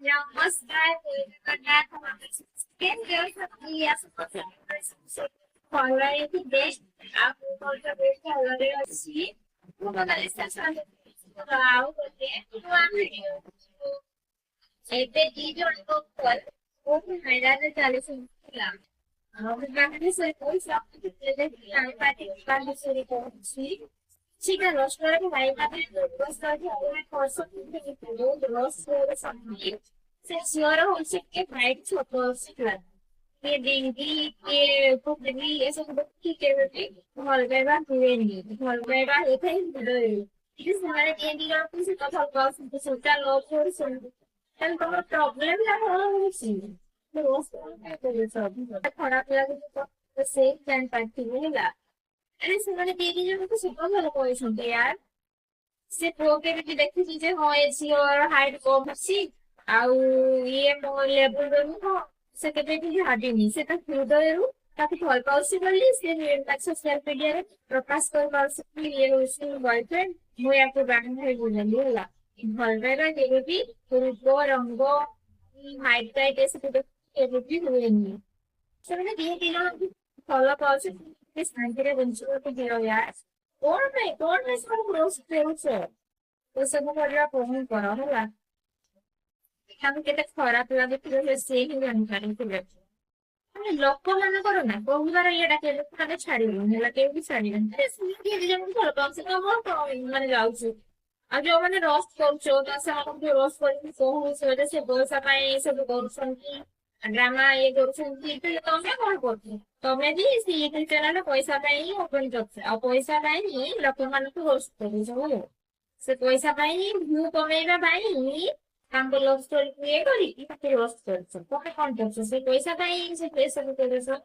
नमस्कार जगन्नाथ केंद्र शक्ति फॉलोइंग बेस्ट आप बेस्ट हलरे अछि मोबाइल स्टेशन ଆଉ ଗୋଟେ ନୂଆ ଭିଡିଓ ଏବେ ଦି ଜଣଙ୍କ ଉପରେ ବହୁତ ହଇରାଣ ଚାଲିଥିଲା ଆଉ ବାହାରେ ସେ ପଇସା ଜାଣିପାରି ବିଷୟରେ କହୁଛି ସେଟା ରୋଜଗାର ପାଇବା ପାଇଁ ବ୍ୟବସ୍ଥା ବହୁତ ରୋଜଗାର ସମୟ ସେ ଝିଅର ହଉଛି ଟିକେ ହାଇଟ୍ ଛୋଟ ଅଛି ହେଲା କିଏ ଡିଙ୍ଗି କିଏ ପୋଖରୀ ଏସବୁ ଦେଖି କେବେ ବି ଭଲ ପାଇବା ହୁଏନି ଭଲ ପାଇବା ହେଇଥାଏ ହୃଦୟରୁ କିନ୍ତୁ ସେମାନେ କିଏ ଦି ଜଣଙ୍କୁ ସେ କଥା କହୁଛନ୍ତି ସେଟା ଲଭ କରୁଛନ୍ତି ତାହେଲେ ତମର ପ୍ରୋବ୍ଲେମ ଟା କଣ ହଉଛି ଖରାପ ଲାଗୁଛି ତ ସେ ଜାଣିପାରିଥିବେ ହେଲା ଆରେ ସେମାନେ ଦି ଜଣଙ୍କୁ super ଭଲ କହିଛନ୍ତି ୟାର ସେ ପୁଅ କେବେ ବି ଦେଖିଛି ଯେ ହଁ ଏ ଝିଅର ହାଇଟ୍ କମ ଅଛି ଆଉ ଇଏ ମୋ ଲେବୁଲର ନୁହଁ ସେ କେବେ ବି ଭାବିନି ସେ ତା ହୃଦୟରୁ ତାକୁ ଭଲ ପାଉଛି ବୋଲି ସେ ସୋସିଆଲ ମିଡିଆରେ ପ୍ରକାଶ କରିପାରୁଛି କି ଇଏ ହଉଛି ବୟଫ୍ରେଣ୍ଡ ମୁଁ ୟାକୁ ବାହାଘର ହେବି ବୋଲି ହେଲା ଭଲ ପାଇବା କେବେ ବି ରୂପ ରଙ୍ଗ ହାଇଟ୍ ଫାଇଟ୍ ଏସବୁ ଦେଖି କେବେ ବି ହୁଏନି ସେମାନେ ଦି ଜଣ ଭଲ ପାଉଛନ୍ତି ଶାନ୍ତିରେ ବଞ୍ଚିବାକୁ ଦିଅ ୟାର କଣ ପାଇଁ ସବୁ ରୋଷ୍ଟ ହେଉଛ ଏସବୁ କରିବା ବନ୍ଦ କର ହେଲା ତାଙ୍କୁ କେତେ ଖରାପ ଲାଗୁଥିବ ସେ ହିଁ ଜାଣିପାରିଥିବେ ମାନେ ଲୋକମାନଙ୍କର ନା କହିବାର ଇଏଟା କେବେ ମାନେ ଛାଡିବନି ହେଲା କେବେ ବି ଛାଡିବନି ଦି ଜଣଙ୍କୁ ଭଲ ପାଉଛି ତମର କଣ ମାନେ ଯାଉଛି ଆଉ ଯୋଉମାନେ ରସ୍ କରୁଛ ତ ସେମାନଙ୍କୁ ରସ୍ କରିକି କହୁଛ ସେ ପଇସା ପାଇଁ ଏ ସବୁ କରୁଛନ୍ତି ଡ୍ରାମା ଇଏ କରୁଛନ୍ତି ତମେ କଣ କରୁଛ ତମେ ବି ସେ ୟୁଟ୍ୟୁବ ଚ୍ୟାନେଲ ପଇସା ପାଇଁ ହିଁ ଓପନ କରିଛ ଆଉ ପଇସା ପାଇଁ ହିଁ ଲୋକମାନଙ୍କୁ ରୋଷ୍ଟ କରୁଛ ହେଲା ସେ ପଇସା ପାଇଁ ଭ୍ୟୁ କମେଇବା ପାଇଁ ତାଙ୍କ ଲଭ ଷ୍ଟୋରି ଇଏ କରିକି ତାକୁ ରୋଷ୍ଟ କରୁଛ ତମେ କଣ କରୁଛ ସେ ପଇସା ପାଇଁ ସେ ସବୁ କରୁଛ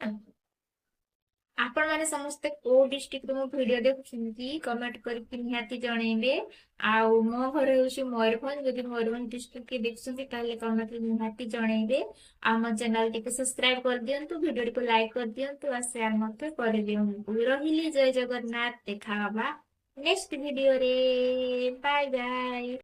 ଆପଣ ମାନେ ସମସ୍ତେ କୋଉ ଡିଷ୍ଟ୍ରିକ୍ଟରୁ ମୋ ଭିଡିଓ ଦେଖୁଛନ୍ତି କମେଣ୍ଟ କରିକି ନିହାତି ଜଣେଇବେ ଆଉ ମୋ ଘର ହଉଛି ମୟୂରଭଞ୍ଜ ଯଦି ମୟୂରଭଞ୍ଜ ଡିଷ୍ଟ୍ରିକ୍ଟ କିଏ ଦେଖୁଛନ୍ତି ତାହେଲେ କମେଣ୍ଟରେ ନିହାତି ଜଣେଇବେ ଆଉ ମୋ ଚ୍ୟାନେଲ ଟିକେ ସବସ୍କ୍ରାଇବ କରିଦିଅନ୍ତୁ ଭିଡିଓଟିକୁ ଲାଇକ୍ କରିଦିଅନ୍ତୁ ଆଉ ସେୟାର ମଧ୍ୟ କରିଦିଅନ୍ତୁ ରହିଲି ଜୟ ଜଗନ୍ନାଥ ଦେଖା ହବା ନେକ୍ସଟ ଭିଡିଓରେ ବାय ବାय